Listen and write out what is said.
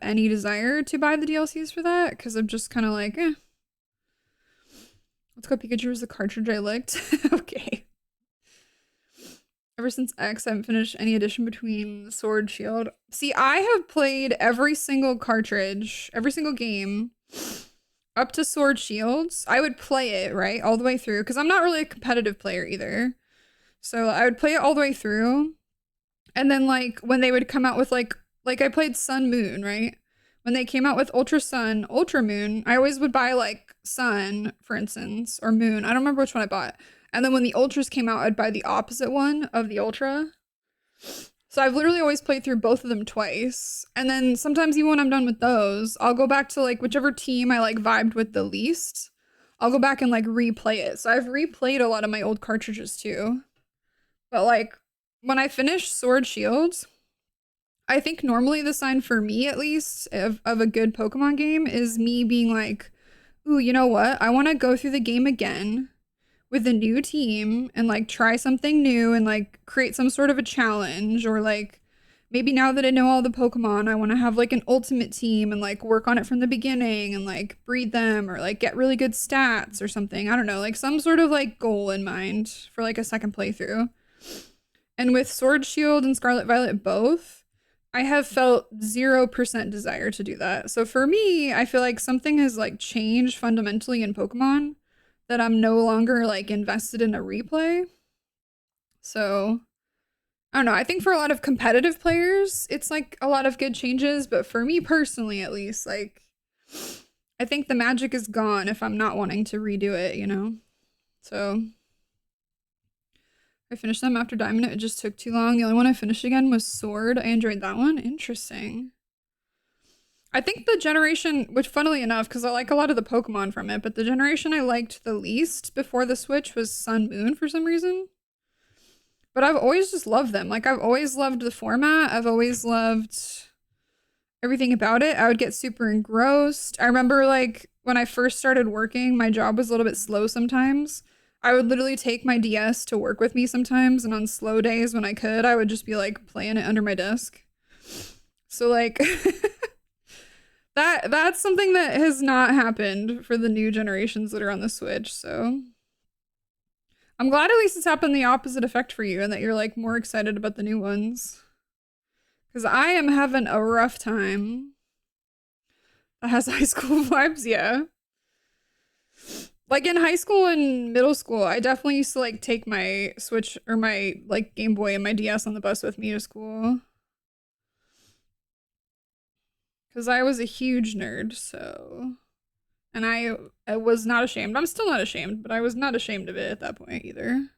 any desire to buy the DLCs for that because I'm just kind of like, eh. Let's Go Pikachu was the cartridge I licked. Okay. Ever since X, I haven't finished any edition between Sword Shield. See, I have played every single cartridge, every single game up to Sword Shields. I would play it, right, all the way through, because I'm not really a competitive player either. So I would play it all the way through. And then, like, when they would come out with, like I played Sun Moon, right? When they came out with Ultra Sun, Ultra Moon, I always would buy, like, Sun, for instance, or Moon. I don't remember which one I bought. And then when the Ultras came out, I'd buy the opposite one of the Ultra. So I've literally always played through both of them twice. And then sometimes even when I'm done with those, I'll go back to like whichever team I like vibed with the least. I'll go back and like replay it. So I've replayed a lot of my old cartridges too. But like when I finish Sword Shield, I think normally the sign for me at least of a good Pokemon game is me being like, ooh, you know what? I want to go through the game again with a new team and like try something new and like create some sort of a challenge, or like maybe now that I know all the Pokemon, I want to have like an ultimate team and like work on it from the beginning and like breed them or like get really good stats or something. I don't know, like some sort of like goal in mind for like a second playthrough. And with Sword Shield and Scarlet Violet both, I have felt 0% desire to do that. So for me, I feel like something has like changed fundamentally in Pokemon that I'm no longer like invested in a replay. So I don't know. I think for a lot of competitive players, it's like a lot of good changes, but for me personally, at least, like I think the magic is gone if I'm not wanting to redo it, you know? So I finished them after Diamond. It just took too long. The only one I finished again was Sword. I enjoyed that one. Interesting. I think the generation, which funnily enough, because I like a lot of the Pokemon from it, but the generation I liked the least before the Switch was Sun Moon for some reason. But I've always just loved them. Like, I've always loved the format. I've always loved everything about it. I would get super engrossed. I remember, like, when I first started working, my job was a little bit slow sometimes. I would literally take my DS to work with me sometimes, and on slow days when I could, I would just be, like, playing it under my desk. So, like... That's something that has not happened for the new generations that are on the Switch, so I'm glad at least it's happened the opposite effect for you and that you're like more excited about the new ones. Because I am having a rough time. That has high school vibes, yeah. Like in high school and middle school, I definitely used to like take my Switch or my like Game Boy and my DS on the bus with me to school. Because I was a huge nerd, so... And I was not ashamed. I'm still not ashamed, but I was not ashamed of it at that point either.